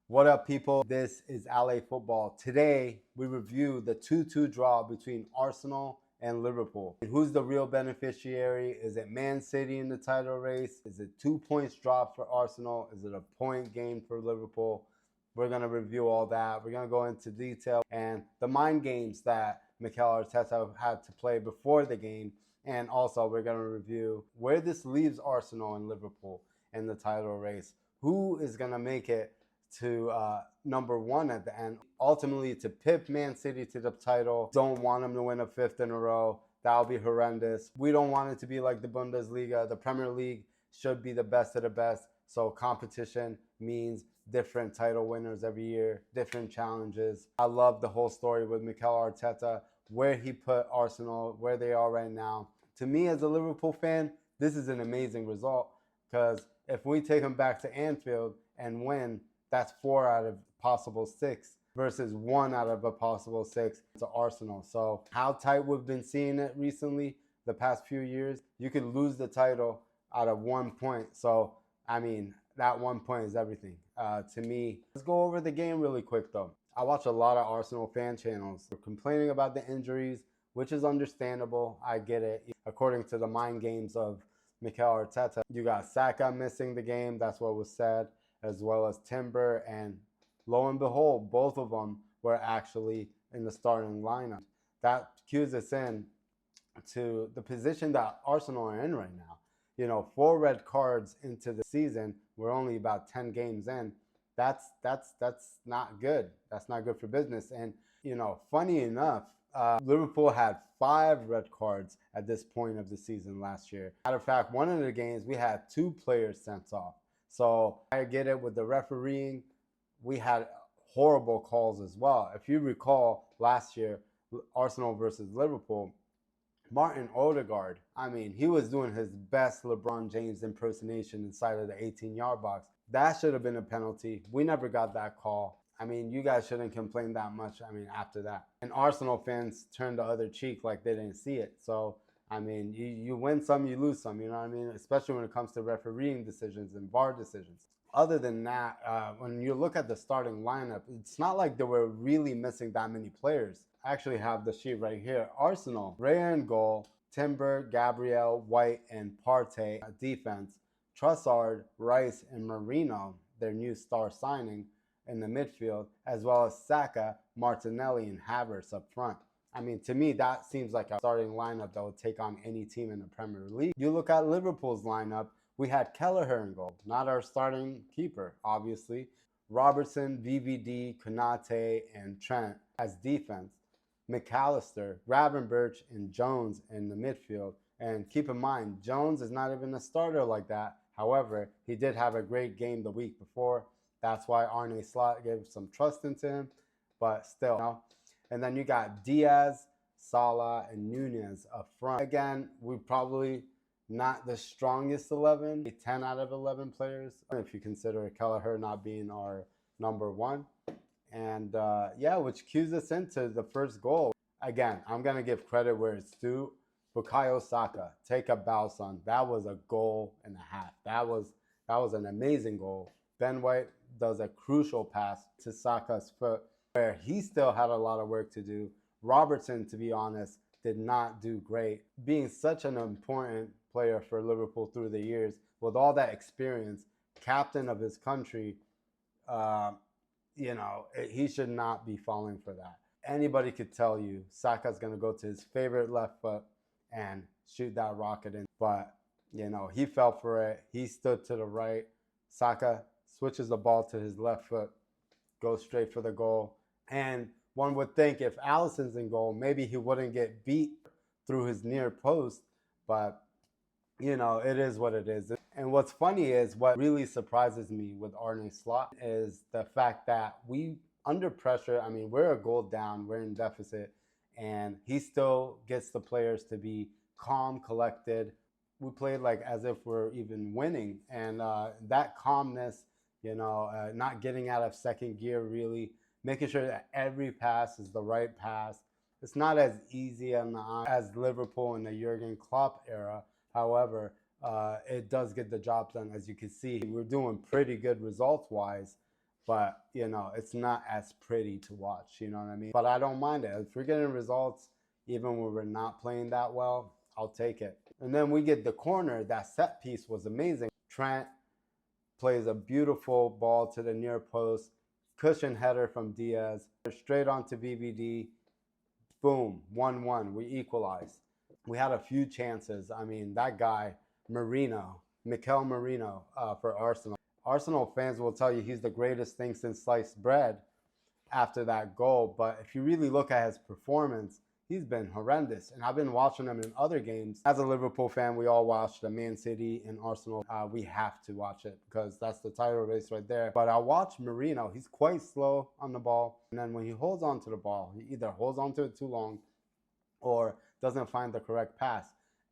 What up, people? This is LA Football. Today, we review the 2-2 draw between Arsenal and Liverpool. Who's the real beneficiary? Is it Man City in the title race? Is it 2 points dropped for Arsenal? Is it a point gain for Liverpool? We're going to review all that. We're going to go into detail and the mind games that Mikel Arteta had to play before the game. And also, we're going to review where this leaves Arsenal and Liverpool in the title race. Who is going to make it to number one at the end, ultimately to pip Man City to the title. Don't want them to win a fifth in a row. That'll be horrendous. We don't want it to be like the Bundesliga. The Premier League should be the best of the best. So competition means different title winners every year, different challenges. I love the whole story with Mikel Arteta, where he put Arsenal, where they are right now. To me, as a Liverpool fan, this is an amazing result because if we take them back to Anfield and win, that's 4 out of possible 6 versus 1 out of a possible 6 to Arsenal. So how tight we've been seeing it recently, the past few years, you could lose the title out of 1 point. So, I mean, that 1 point is everything to me. Let's go over the game really quick, though. I watch a lot of Arsenal fan channels. They're complaining about the injuries, which is understandable. I get it. According to the mind games of Mikel Arteta, you got Saka missing the game. That's what was said, as well as Timber, and lo and behold, both of them were actually in the starting lineup. That cues us in to the position that Arsenal are in right now. You know, 4 red cards into the season. We're only about 10 games in. That's not good. That's not good for business. And, you know, funny enough, Liverpool had 5 red cards at this point of the season last year. Matter of fact, one of the games we had 2 players sent off. So I get it with the refereeing. We had horrible calls as well. If you recall last year, Arsenal versus Liverpool, Martin Odegaard, I mean, he was doing his best LeBron James impersonation inside of the 18-yard box. That should have been a penalty. We never got that call. I mean, you guys shouldn't complain that much, after that. And Arsenal fans turned the other cheek like they didn't see it. So I mean, you win some, you lose some, you know what I mean? Especially when it comes to refereeing decisions and VAR decisions. Other than that, when you look at the starting lineup, it's not like they were really missing that many players. I actually have the sheet right here. Arsenal, Raya in goal, Timber, Gabriel, White, and Partey defense. Trossard, Rice, and Marino, their new star signing, in the midfield, as well as Saka, Martinelli, and Havertz up front. I mean, to me, that seems like a starting lineup that would take on any team in the Premier League. You look at Liverpool's lineup, we had Kelleher in goal, not our starting keeper, obviously. Robertson, VVD, Konate, and Trent as defense. McAllister, Gravenberch, and Jones in the midfield. And keep in mind, Jones is not even a starter like that. However, he did have a great game the week before. That's why Arne Slot gave some trust into him. But still, you know. And then you got Diaz, Salah, and Nunez up front. Again, we probably not the strongest 11, 10 out of 11 players, if you consider Kelleher not being our number 1. And yeah, which cues us into the first goal. Again, I'm going to give credit where it's due. Bukayo Saka, take a bow, son. That was a goal and a half. That was an amazing goal. Ben White does a crucial pass to Saka's foot, where he still had a lot of work to do. Robertson, to be honest, did not do great. Being such an important player for Liverpool through the years, with all that experience, captain of his country, he should not be falling for that. Anybody could tell you Saka's going to go to his favorite left foot and shoot that rocket in. But, he fell for it. He stood to the right. Saka switches the ball to his left foot, goes straight for the goal. And one would think if Alisson's in goal, maybe he wouldn't get beat through his near post. But, it is what it is. And what's funny is what really surprises me with Arne Slot is the fact that we, under pressure, we're a goal down, we're in deficit, and he still gets the players to be calm, collected. We played like as if we're even winning. And that calmness, not getting out of second gear really, making sure that every pass is the right pass. It's not as easy as Liverpool in the Jurgen Klopp era. However, it does get the job done. As you can see, we're doing pretty good results-wise. but it's not as pretty to watch. You know what I mean? But I don't mind it. If we're getting results, even when we're not playing that well, I'll take it. And then we get the corner. That set piece was amazing. Trent plays a beautiful ball to the near post, cushion header from Diaz, straight onto VVD. Boom, 1-1. We equalized. We had a few chances. I mean, that guy, Mikel Merino for Arsenal. Arsenal fans will tell you he's the greatest thing since sliced bread after that goal. But if you really look at his performance, he's been horrendous. And I've been watching him in other games. As a Liverpool fan, we all watch the Man City and Arsenal. We have to watch it because that's the title race right there. But I watch Merino. He's quite slow on the ball. And then when he holds onto the ball, he either holds onto it too long or doesn't find the correct pass.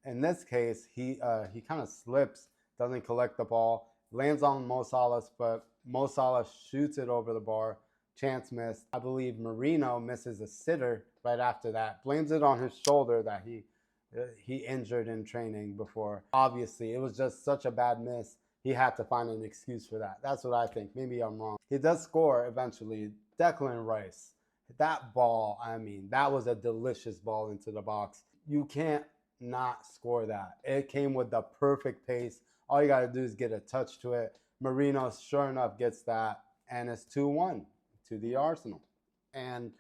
In this case, he kind of slips, doesn't collect the ball, lands on Mo Salah's foot. Mo Salah shoots it over the bar. Chance missed. I believe Merino misses a sitter right after that. Blames it on his shoulder that he injured in training before. Obviously, it was just such a bad miss. He had to find an excuse for that. That's what I think. Maybe I'm wrong. He does score eventually. Declan Rice. That ball, I mean, that was a delicious ball into the box. You can't not score that. It came with the perfect pace. All you got to do is get a touch to it. Merino, sure enough, gets that, and it's 2-1 to the Arsenal. And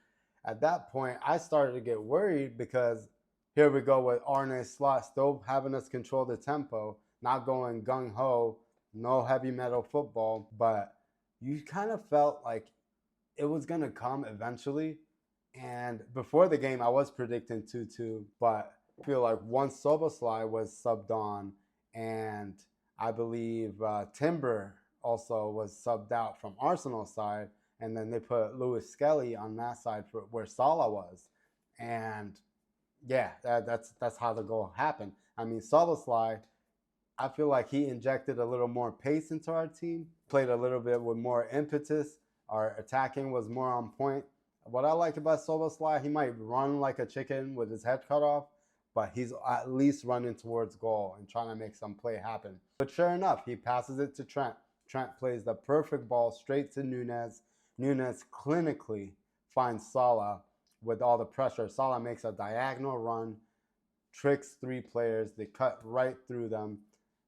at that point, I started to get worried because here we go with Arne Slot still having us control the tempo, not going gung-ho, no heavy metal football, but you kind of felt like it was going to come eventually. And before the game, I was predicting 2-2, but I feel like once Soboslai was subbed on, and I believe Timber also was subbed out from Arsenal's side, and then they put Lewis Skelly on that side for where Salah was. And yeah, that's how the goal happened. I mean, Soboslai, I feel like he injected a little more pace into our team, played a little bit with more impetus. Our attacking was more on point. What I like about Soboslai, he might run like a chicken with his head cut off, but he's at least running towards goal and trying to make some play happen. But sure enough, he passes it to Trent. Trent plays the perfect ball straight to Nunez. Nunez clinically finds Salah with all the pressure. Salah makes a diagonal run, tricks three players. They cut right through them.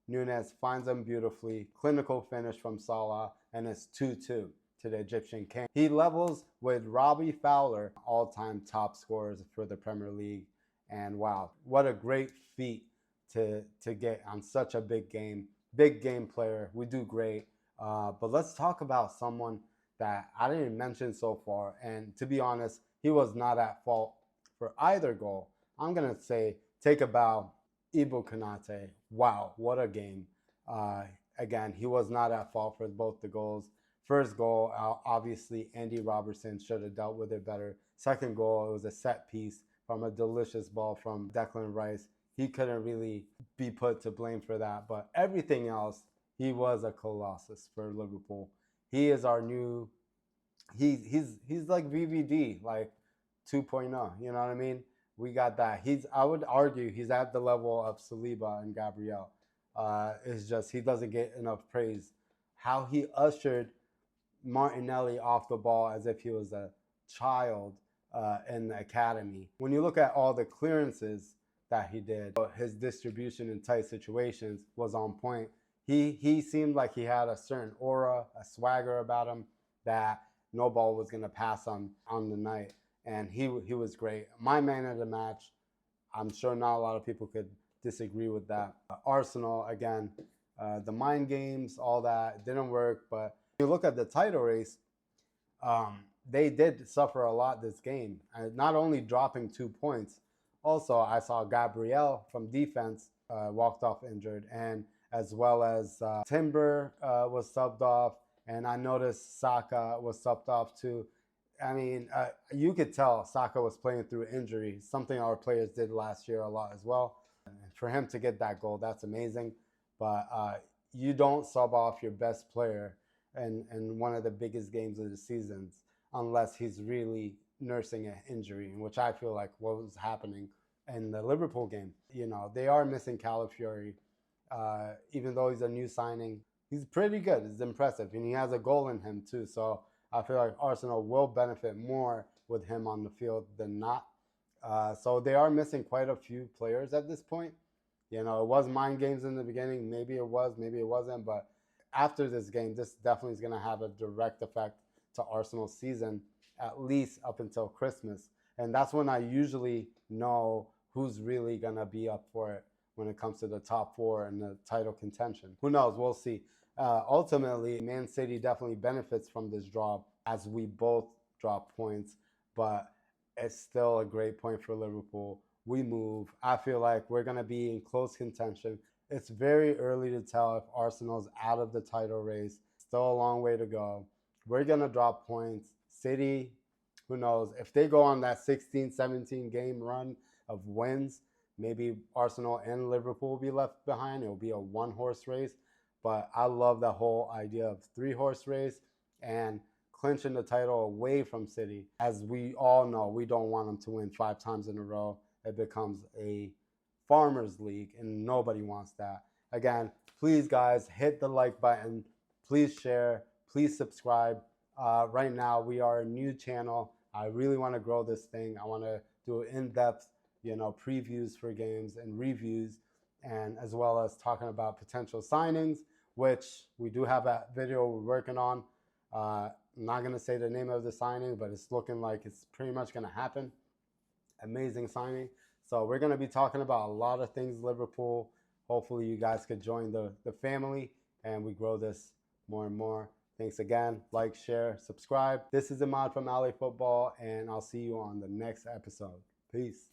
Nunez finds them beautifully. Clinical finish from Salah, and it's 2-2 to the Egyptian king. He levels with Robbie Fowler, all-time top scorers for the Premier League. And wow, what a great feat to get on such a big game. Big game player. We do great. But let's talk about someone that I didn't mention so far. And to be honest, he was not at fault for either goal. I'm going to say, take a bow, Ibu Konate. Wow, what a game. Again, he was not at fault for both the goals. First goal, obviously, Andy Robertson should have dealt with it better. Second goal, it was a set piece from a delicious ball from Declan Rice. He couldn't really be put to blame for that. But everything else, he was a colossus for Liverpool. He is our new, he's like VVD, like 2.0, you know what I mean? We got that. I would argue he's at the level of Saliba and Gabriel. It's just he doesn't get enough praise. How he ushered Martinelli off the ball as if he was a child in the academy. When you look at all the clearances that he did, his distribution in tight situations was on point. He seemed like he had a certain aura, a swagger about him that no ball was going to pass on the night. And he was great. My man of the match. I'm sure not a lot of people could disagree with that. Arsenal, again, the mind games, all that didn't work. But if you look at the title race, they did suffer a lot this game. Not only dropping 2 points, also I saw Gabriel from defense walked off injured, and as well as Timber was subbed off, and I noticed Saka was subbed off too. I mean, you could tell Saka was playing through injury, something our players did last year a lot as well. And for him to get that goal, that's amazing. But you don't sub off your best player in one of the biggest games of the seasons unless he's really nursing an injury, which I feel like what was happening in the Liverpool game. You know, they are missing Calafiori, even though he's a new signing. he's pretty good. He's impressive, and he has a goal in him too. So I feel like Arsenal will benefit more with him on the field than not. So they are missing quite a few players at this point. You know, it was mind games in the beginning. Maybe it was, maybe it wasn't. But after this game, this definitely is going to have a direct effect to Arsenal's season, at least up until Christmas. And that's when I usually know who's really going to be up for it when it comes to the top four and the title contention. Who knows? We'll see. Ultimately, Man City definitely benefits from this draw as we both drop points, but it's still a great point for Liverpool. We move. I feel like we're going to be in close contention. It's very early to tell if Arsenal's out of the title race. Still a long way to go. We're going to drop points. City, who knows? If they go on that 16, 17 game run of wins, maybe Arsenal and Liverpool will be left behind. It will be a one-horse race. But I love the whole idea of three-horse race and clinching the title away from City. As we all know, we don't want them to win 5 times in a row. It becomes a farmers league, and nobody wants that. Again, please, guys, hit the like button. Please share. Please subscribe. Right now, we are a new channel. I really want to grow this thing. I want to do in-depth, previews for games and reviews, and as well as talking about potential signings, which we do have a video we're working on. I'm not going to say the name of the signing, but it's looking like it's pretty much going to happen. Amazing signing. So we're going to be talking about a lot of things Liverpool. Hopefully you guys could join the family and we grow this more and more. Thanks again. Like, share, subscribe. This is Ahmad from LA Football, and I'll see you on the next episode. Peace.